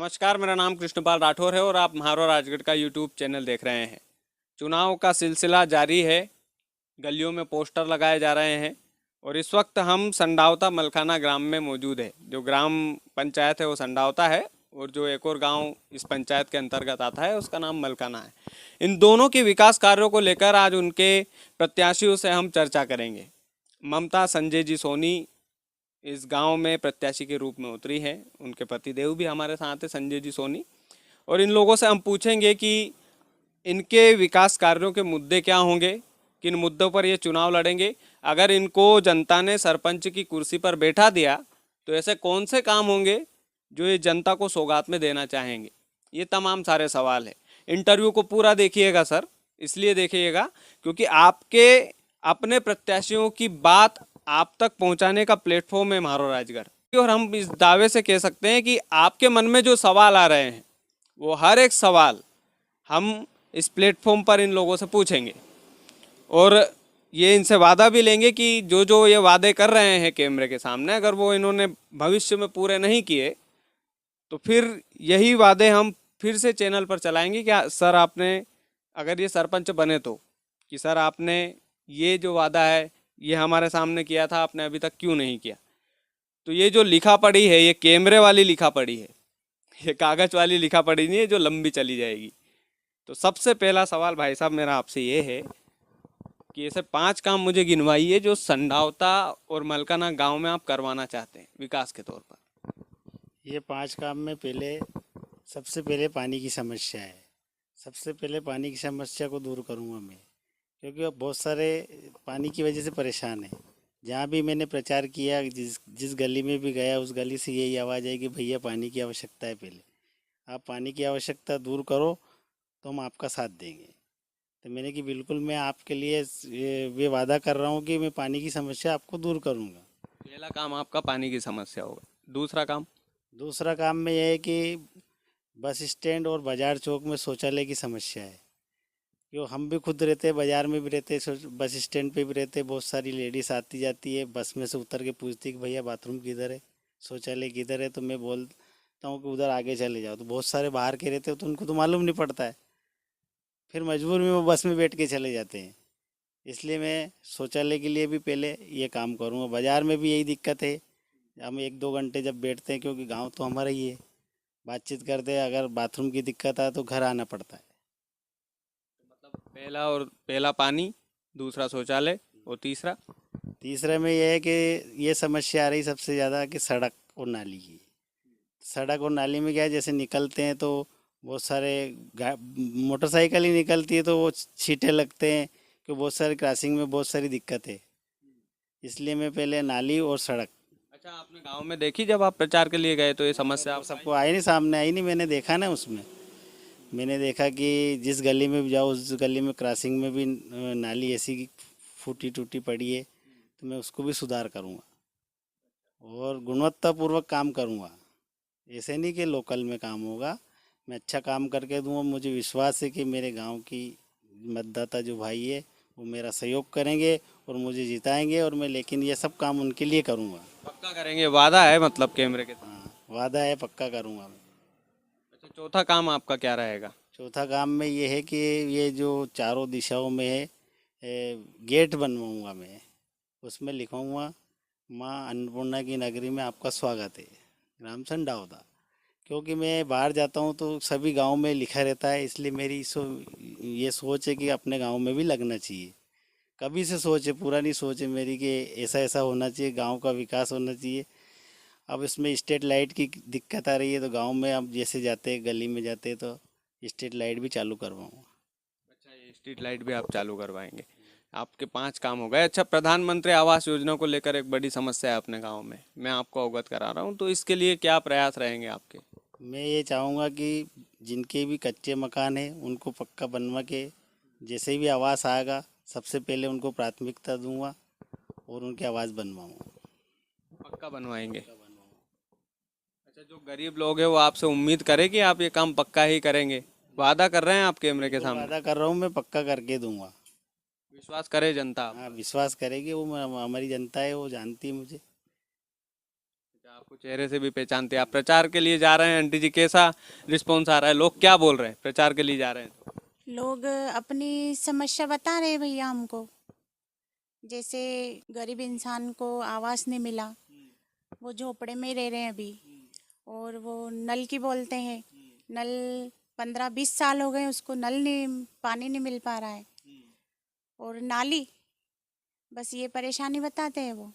नमस्कार, मेरा नाम कृष्णपाल राठौर है और आप म्हारो राजगढ़ का यूट्यूब चैनल देख रहे हैं। चुनाव का सिलसिला जारी है, गलियों में पोस्टर लगाए जा रहे हैं और इस वक्त हम संडावता मलखाना ग्राम में मौजूद है। जो ग्राम पंचायत है वो संडावता है और जो एक और गांव इस पंचायत के अंतर्गत आता है उसका नाम मलखाना है। इन दोनों के विकास कार्यों को लेकर आज उनके प्रत्याशियों से हम चर्चा करेंगे। ममता संजय जी सोनी इस गांव में प्रत्याशी के रूप में उतरी है। उनके पतिदेव भी हमारे साथ हैं, संजय जी सोनी। और इन लोगों से हम पूछेंगे कि इनके विकास कार्यों के मुद्दे क्या होंगे, किन मुद्दों पर ये चुनाव लड़ेंगे। अगर इनको जनता ने सरपंच की कुर्सी पर बैठा दिया तो ऐसे कौन से काम होंगे जो ये जनता को सौगात में देना चाहेंगे। ये तमाम सारे सवाल है। इंटरव्यू को पूरा देखिएगा सर, इसलिए देखिएगा क्योंकि आपके अपने प्रत्याशियों की बात आप तक पहुंचाने का प्लेटफॉर्म है म्हारो राजगढ़। और हम इस दावे से कह सकते हैं कि आपके मन में जो सवाल आ रहे हैं वो हर एक सवाल हम इस प्लेटफॉर्म पर इन लोगों से पूछेंगे और ये इनसे वादा भी लेंगे कि जो जो ये वादे कर रहे हैं कैमरे के सामने, अगर वो इन्होंने भविष्य में पूरे नहीं किए तो फिर यही वादे हम फिर से चैनल पर चलाएंगे। क्या सर आपने, अगर ये सरपंच बने तो, कि सर आपने ये जो वादा है ये हमारे सामने किया था, आपने अभी तक क्यों नहीं किया। तो ये जो लिखा पढ़ी है ये कैमरे वाली लिखा पढ़ी है, ये कागज वाली लिखा पढ़ी नहीं है जो लंबी चली जाएगी। तो सबसे पहला सवाल भाई साहब मेरा आपसे ये है कि ऐसे 5 काम मुझे गिनवाइए जो संडावता और मलकाना गांव में आप करवाना चाहते हैं विकास के तौर पर। ये 5 काम में सबसे पहले पानी की समस्या है। सबसे पहले पानी की समस्या को दूर करूंगा मैं, क्योंकि अब बहुत सारे पानी की वजह से परेशान हैं। जहाँ भी मैंने प्रचार किया, जिस जिस गली में भी गया उस गली से यही आवाज़ है कि भैया पानी की आवश्यकता है, पहले आप पानी की आवश्यकता दूर करो तो हम आपका साथ देंगे। तो मैंने कि बिल्कुल मैं आपके लिए ये वादा कर रहा हूँ कि मैं पानी की समस्या आपको दूर करूँगा। पहला काम आपका पानी की समस्या होगा। दूसरा काम? दूसरा काम में यह है कि बस स्टैंड और बाजार चौक में शौचालय की समस्या है। क्यों, हम भी खुद रहते हैं, बाजार में भी रहते हैं, बस स्टैंड पे भी रहते हैं। बहुत सारी लेडीज़ आती जाती है, बस में से उतर के पूछती कि भैया बाथरूम किधर है, शौचालय किधर है। तो मैं बोलता हूँ कि उधर आगे चले जाओ। तो बहुत सारे बाहर के रहते हो तो उनको तो मालूम नहीं पड़ता है, फिर मजबूर में वो बस में बैठ के चले जाते हैं। इसलिए मैं शौचालय के लिए भी पहले ये काम करूँगा। बाज़ार में भी यही दिक्कत है, हम 1-2 घंटे जब बैठते हैं, क्योंकि गाँव तो हमारा ही है, बातचीत करते हैं, अगर बाथरूम की दिक्कत आए तो घर आना पड़ता है। मतलब पहला पानी, दूसरा शौचालय और तीसरा? तीसरे में यह है कि ये समस्या आ रही सबसे ज़्यादा कि सड़क और नाली की। सड़क और नाली में क्या है, जैसे निकलते हैं तो बहुत सारे मोटरसाइकिल ही निकलती है तो वो छींटे लगते हैं, कि बहुत सारी क्रॉसिंग में बहुत सारी दिक्कत है। इसलिए मैं पहले नाली और सड़क। अच्छा, आपने गांव में देखी जब आप प्रचार के लिए गए तो ये समस्या वो आपको आई? सबको आई नहीं, सामने आई नहीं, मैंने देखा ना उसमें। मैंने देखा कि जिस गली में भी जाओ उस गली में क्रॉसिंग में भी नाली ऐसी फूटी टूटी पड़ी है। तो मैं उसको भी सुधार करूँगा और गुणवत्तापूर्वक काम करूँगा। ऐसे नहीं कि लोकल में काम होगा, मैं अच्छा काम करके दूँगा। मुझे विश्वास है कि मेरे गांव की मतदाता जो भाई है वो मेरा सहयोग करेंगे और मुझे जिताएंगे, और मैं लेकिन ये सब काम उनके लिए करूँगा। पक्का करेंगे, वादा है मतलब कैमरे के साथ? हाँ, वादा है, पक्का करूँगा मैं। अच्छा, चौथा काम आपका क्या रहेगा? चौथा काम में ये है कि ये जो चारों दिशाओं में है, गेट बनवाऊँगा मैं। उसमें लिखूँगा, माँ अन्नपूर्णा की नगरी में आपका स्वागत है, ग्राम संडावदा। क्योंकि मैं बाहर जाता हूँ तो सभी गांव में लिखा रहता है, इसलिए मेरी ये सोच है कि अपने गांव में भी लगना चाहिए। कभी से सोच है, पुरानी सोच है मेरी कि ऐसा ऐसा होना चाहिए, गांव का विकास होना चाहिए। अब इसमें स्ट्रीट लाइट की दिक्कत आ रही है, तो गांव में अब जैसे जाते गली में जाते तो स्ट्रीट लाइट भी चालू करवाऊँगा। अच्छा, ये स्ट्रीट लाइट भी आप चालू करवाएंगे। आपके 5 काम हो गए। अच्छा, प्रधानमंत्री आवास योजना को लेकर एक बड़ी समस्या है अपने गांव में, मैं आपको अवगत करा रहा हूँ, तो इसके लिए क्या प्रयास रहेंगे आपके? मैं ये चाहूँगा कि जिनके भी कच्चे मकान हैं उनको पक्का बनवा के, जैसे भी आवास आएगा सबसे पहले उनको प्राथमिकता दूंगा और उनके आवास बनवाऊंगा। पक्का बनवाएंगे? अच्छा, जो गरीब लोग हैं वो आपसे उम्मीद करें कि आप ये काम पक्का ही करेंगे, वादा कर रहे हैं आप कैमरे के बिल्कुल सामने? वादा कर रहा हूँ, मैं पक्का करके दूंगा। विश्वास करे जनता आप हाँ, पर? विश्वास करेगी वो, हमारी जनता है, वो जानती है मुझे। अच्छा, आप आपको चेहरे से भी पहचानते हैं। आप प्रचार के लिए जा रहे हैं, आंटी जी कैसा रिस्पॉन्स आ रहा है, लोग क्या बोल रहे हैं प्रचार के लिए जा रहे हैं तो? लोग अपनी समस्या बता रहे हैं भैया हमको। जैसे गरीब इंसान को आवास नहीं मिला, वो झोपड़े में ही रह रहे हैं अभी। और वो नल की बोलते हैं, नल 15-20 साल हो गए उसको, नल नहीं, पानी नहीं मिल पा रहा है। और नाली, बस ये परेशानी बताते हैं वो,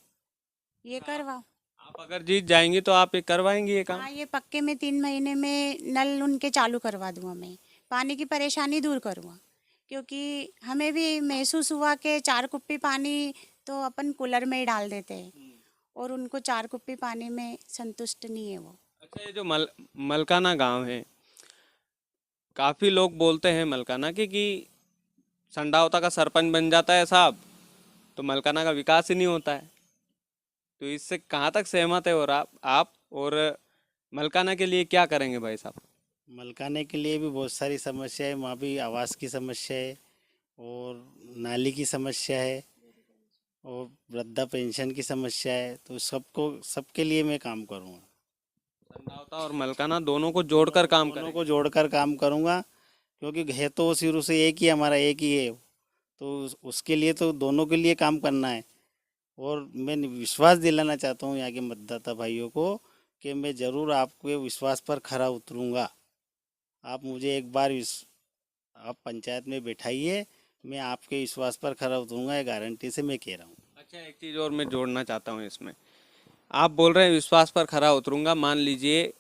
ये करवाओ। आप अगर जीत जाएंगी तो आप ये करवाएंगी ये काम? हाँ, ये पक्के में 3 महीने में नल उनके चालू करवा दूंगा मैं। पानी की परेशानी दूर करूँगा, क्योंकि हमें भी महसूस हुआ कि 4 कुप्पी पानी तो अपन कूलर में ही डाल देते हैं, और उनको 4 कुप्पी पानी में संतुष्ट नहीं है वो। अच्छा, ये जो मलकाना गांव है, काफी लोग बोलते हैं मलकाना के कि संडावता का सरपंच बन जाता है साहब तो मलकाना का विकास ही नहीं होता है। तो इससे कहाँ तक सहमत है और आप और मलकाना के लिए क्या करेंगे भाई साहब? मलकाने के लिए भी बहुत सारी समस्या है, वहाँ भी आवास की समस्या है और नाली की समस्या है और वृद्धा पेंशन की समस्या है। तो सबके लिए मैं काम करूँगा। संडावता और मलकाना दोनों को जोड़कर काम दोनों करें। को जोड़कर काम करूँगा, क्योंकि है तो शुरू से एक ही, हमारा एक ही है। तो उसके लिए तो दोनों के लिए काम करना है। और मैं विश्वास दिलाना चाहता हूँ यहाँ के मतदाता भाइयों को कि मैं ज़रूर आपके विश्वास पर खरा उतरूँगा। आप मुझे एक बार आप पंचायत में बैठाइए, मैं आपके विश्वास पर खरा उतरूँगा, ये गारंटी से मैं कह रहा हूँ। अच्छा, एक चीज़ और मैं जोड़ना चाहता हूँ इसमें। आप बोल रहे हैं विश्वास पर खरा उतरूंगा, मान लीजिए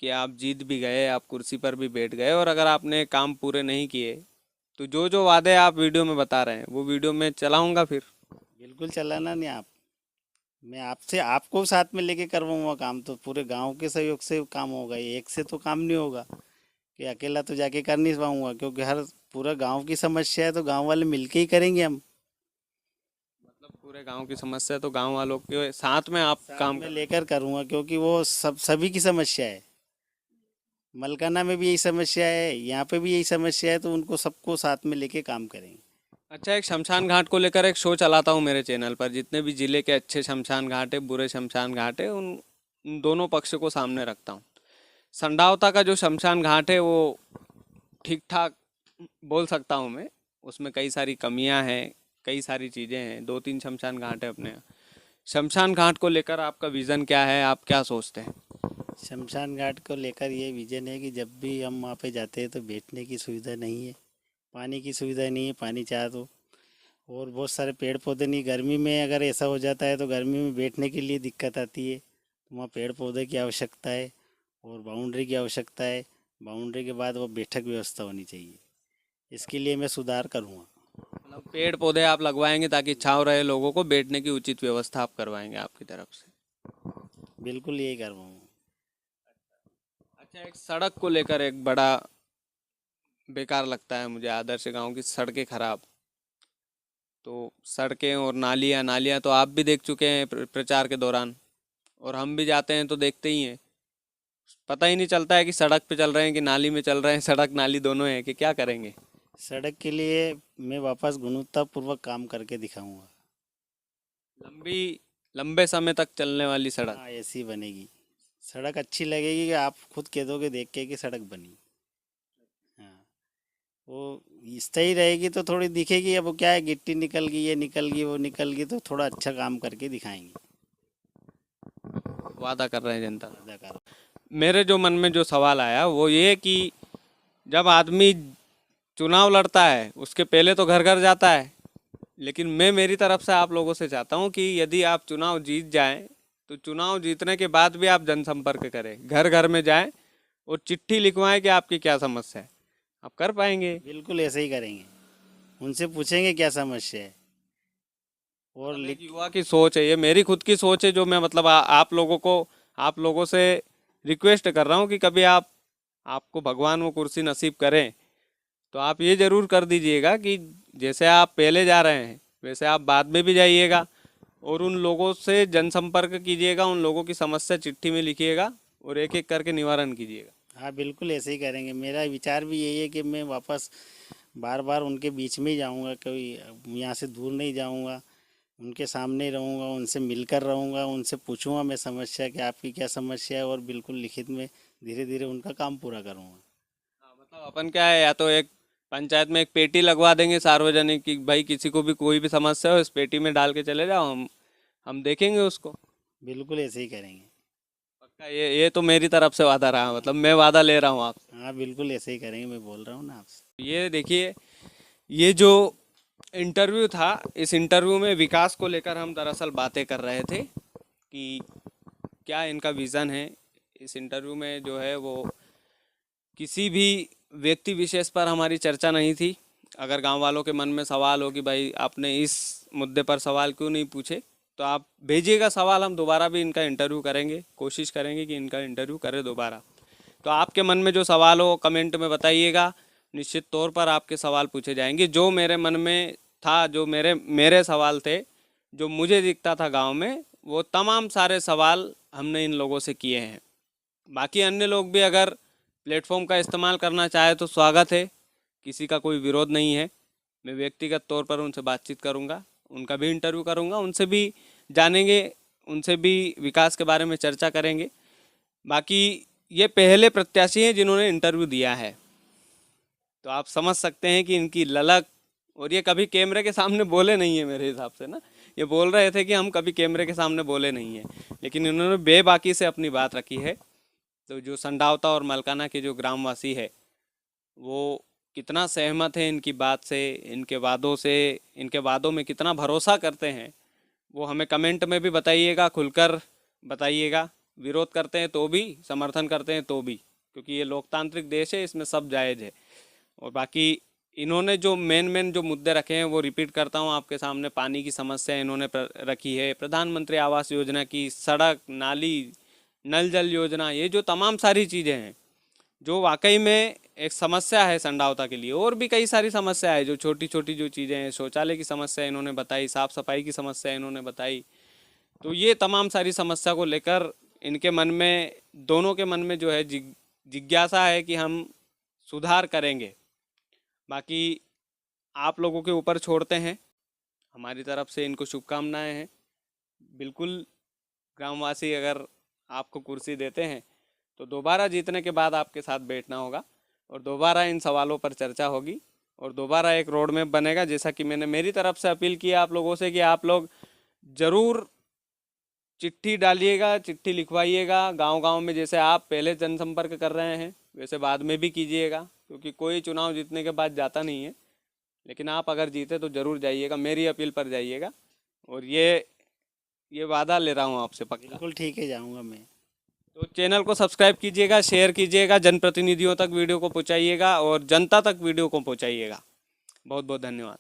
कि आप जीत भी गए, आप कुर्सी पर भी बैठ गए और अगर आपने काम पूरे नहीं किए तो जो जो वादे आप वीडियो में बता रहे हैं वो वीडियो में चलाऊंगा फिर। बिल्कुल चलाना नहीं आप, मैं आपसे आपको साथ में लेके करवाऊँगा काम। तो पूरे गांव के सहयोग से काम होगा, ये एक से तो काम नहीं होगा कि अकेला तो जाके कर नहीं पाऊँगा, क्योंकि हर पूरा गांव की समस्या है तो गांव वाले मिलके ही करेंगे हम। मतलब पूरे गांव की समस्या है तो गांव वालों के साथ में आप साथ काम में कर। लेकर करूँगा, क्योंकि वो सभी की समस्या है। मलकाना में भी यही समस्या है, यहाँ पे भी यही समस्या है, तो उनको सबको साथ में लेके काम करेंगे। अच्छा, एक शमशान घाट को लेकर एक शो चलाता हूँ मेरे चैनल पर, जितने भी जिले के अच्छे शमशान घाट है, बुरे शमशान घाट है, उन दोनों पक्ष को सामने रखता हूँ। संडावता का जो शमशान घाट है वो ठीक ठाक बोल सकता हूँ मैं, उसमें कई सारी कमियां हैं, कई सारी चीज़ें हैं। 2-3 शमशान घाट है अपने यहाँ। शमशान घाट को लेकर आपका विज़न क्या है, आप क्या सोचते हैं? शमशान घाट को लेकर ये विजन है कि जब भी हम वहाँ पे जाते हैं तो बैठने की सुविधा नहीं है, पानी की सुविधा नहीं है, पानी चाह तो, और बहुत सारे पेड़ पौधे नहीं। गर्मी में अगर ऐसा हो जाता है तो गर्मी में बैठने के लिए दिक्कत आती है, तो वहाँ पेड़ पौधे की आवश्यकता है और बाउंड्री की आवश्यकता है। बाउंड्री के बाद वो बैठक व्यवस्था होनी चाहिए, इसके लिए मैं सुधार करूँगा। मतलब पेड़ पौधे आप लगवाएंगे ताकि छाँव रहे, लोगों को बैठने की उचित व्यवस्था आप करवाएंगे आपकी तरफ से? बिल्कुल यही करवाऊँगा। अच्छा, एक सड़क को लेकर एक बड़ा बेकार लगता है मुझे, आदर्श गांव की सड़कें खराब। तो सड़कें और नालियाँ नालियाँ तो आप भी देख चुके हैं प्रचार के दौरान, और हम भी जाते हैं तो देखते ही हैं। पता ही नहीं चलता है कि सड़क पे चल रहे हैं कि नाली में चल रहे हैं, सड़क नाली दोनों है कि क्या करेंगे। सड़क के लिए मैं वापस गुणवत्तापूर्वक काम करके दिखाऊंगा। लंबी लंबे समय तक चलने वाली सड़क। हाँ, ऐसी बनेगी सड़क, अच्छी लगेगी कि आप खुद कह दोगे देख के कि सड़क बनी। हाँ, वो स्थायी रहेगी तो थोड़ी दिखेगी। अब वो क्या है, गिट्टी निकल गई, ये निकल गई, वो निकल गई, तो थोड़ा अच्छा काम करके दिखाएंगे। वादा कर रहे हैं जनता से। अदाकार मेरे जो मन में जो सवाल आया वो ये कि जब आदमी चुनाव लड़ता है उसके पहले तो घर घर जाता है, लेकिन मैं मेरी तरफ से आप लोगों से चाहता हूँ कि यदि आप चुनाव जीत जाएं तो चुनाव जीतने के बाद भी आप जनसंपर्क करें, घर घर में जाएं और चिट्ठी लिखवाएं कि आपकी क्या समस्या है। आप कर पाएंगे? बिल्कुल ऐसे ही करेंगे, उनसे पूछेंगे क्या समस्या है और मतलब एक लिख। युवा की सोच है, ये मेरी खुद की सोच है जो मैं मतलब आप लोगों को, आप लोगों से रिक्वेस्ट कर रहा हूँ कि कभी आपको भगवान वो कुर्सी नसीब करें तो आप ये जरूर कर दीजिएगा कि जैसे आप पहले जा रहे हैं वैसे आप बाद में भी जाइएगा और उन लोगों से जनसंपर्क कीजिएगा, उन लोगों की समस्या चिट्ठी में लिखिएगा और एक एक करके निवारण कीजिएगा। हाँ, बिल्कुल ऐसे ही करेंगे। मेरा विचार भी यही है कि मैं वापस बार बार उनके बीच में ही जाऊंगा, कोई यहाँ से दूर नहीं जाऊंगा। उनके सामने ही रहूँगा, उनसे मिलकर रहूँगा, उनसे पूछूंगा मैं समस्या कि आपकी क्या समस्या है, और बिल्कुल लिखित में धीरे धीरे उनका काम पूरा करूँगा। हाँ, मतलब अपन क्या है, या तो एक पंचायत में एक पेटी लगवा देंगे सार्वजनिक कि भाई किसी को भी कोई भी समस्या हो इस पेटी में डाल के चले जाओ, हम देखेंगे उसको। बिल्कुल ऐसे ही करेंगे। पक्का, ये तो मेरी तरफ से वादा रहा, मतलब मैं वादा ले रहा हूँ आपसे। हाँ बिल्कुल ऐसे ही करेंगे, मैं बोल रहा हूँ ना आपसे। ये देखिए, ये जो इंटरव्यू था, इस इंटरव्यू में विकास को लेकर हम दरअसल बातें कर रहे थे कि क्या इनका विज़न है। इस इंटरव्यू में जो है वो किसी भी व्यक्ति विशेष पर हमारी चर्चा नहीं थी। अगर गांव वालों के मन में सवाल हो कि भाई आपने इस मुद्दे पर सवाल क्यों नहीं पूछे, तो आप भेजिएगा सवाल, हम दोबारा भी इनका इंटरव्यू करेंगे, कोशिश करेंगे कि इनका इंटरव्यू करें दोबारा। तो आपके मन में जो सवाल हो कमेंट में बताइएगा, निश्चित तौर पर आपके सवाल पूछे जाएंगे। जो मेरे मन में था, जो मेरे मेरे सवाल थे, जो मुझे दिखता था गांव में, वो तमाम सारे सवाल हमने इन लोगों से किए हैं। बाकी अन्य लोग भी अगर प्लेटफॉर्म का इस्तेमाल करना चाहे तो स्वागत है, किसी का कोई विरोध नहीं है। मैं व्यक्तिगत तौर पर उनसे बातचीत करूंगा, उनका भी इंटरव्यू करूंगा, उनसे भी जानेंगे, उनसे भी विकास के बारे में चर्चा करेंगे। बाकी ये पहले प्रत्याशी हैं जिन्होंने इंटरव्यू दिया है, तो आप समझ सकते हैं कि इनकी ललक, और ये कभी कैमरे के सामने बोले नहीं है मेरे हिसाब से ना। ये बोल रहे थे कि हम कभी कैमरे के सामने बोले नहीं हैं, लेकिन इन्होंने बेबाकी से अपनी बात रखी है। तो जो संडावता और मलकाना के जो ग्रामवासी है वो कितना सहमत है इनकी बात से, इनके वादों से, इनके वादों में कितना भरोसा करते हैं, वो हमें कमेंट में भी बताइएगा, खुलकर बताइएगा। विरोध करते हैं तो भी, समर्थन करते हैं तो भी, क्योंकि ये लोकतांत्रिक देश है, इसमें सब जायज़ है। और बाकी इन्होंने जो मेन जो मुद्दे रखे हैं वो रिपीट करता हूँ आपके सामने। पानी की समस्या इन्होंने रखी है, प्रधानमंत्री आवास योजना की, सड़क, नाली, नल जल योजना, ये जो तमाम सारी चीज़ें हैं जो वाकई में एक समस्या है संडावता के लिए। और भी कई सारी समस्या है, जो छोटी छोटी जो चीज़ें हैं, शौचालय की समस्या इन्होंने बताई, साफ़ सफाई की समस्या इन्होंने बताई। तो ये तमाम सारी समस्या को लेकर इनके मन में, दोनों के मन में जो है जिज्ञासा है कि हम सुधार करेंगे। बाकी आप लोगों के ऊपर छोड़ते हैं, हमारी तरफ से इनको शुभकामनाएं हैं। बिल्कुल, ग्रामवासी अगर आपको कुर्सी देते हैं तो दोबारा जीतने के बाद आपके साथ बैठना होगा, और दोबारा इन सवालों पर चर्चा होगी, और दोबारा एक रोड मैप बनेगा। जैसा कि मैंने मेरी तरफ से अपील किया आप लोगों से कि आप लोग ज़रूर चिट्ठी डालिएगा, चिट्ठी लिखवाइएगा गांव-गांव में। जैसे आप पहले जनसंपर्क कर रहे हैं वैसे बाद में भी कीजिएगा, क्योंकि कोई चुनाव जीतने के बाद जाता नहीं है, लेकिन आप अगर जीते तो ज़रूर जाइएगा, मेरी अपील पर जाइएगा। और ये वादा ले रहा हूँ आपसे पक्का। बिल्कुल ठीक है, जाऊँगा मैं। तो चैनल को सब्सक्राइब कीजिएगा, शेयर कीजिएगा, जनप्रतिनिधियों तक वीडियो को पहुँचाइएगा और जनता तक वीडियो को पहुँचाइएगा। बहुत बहुत धन्यवाद।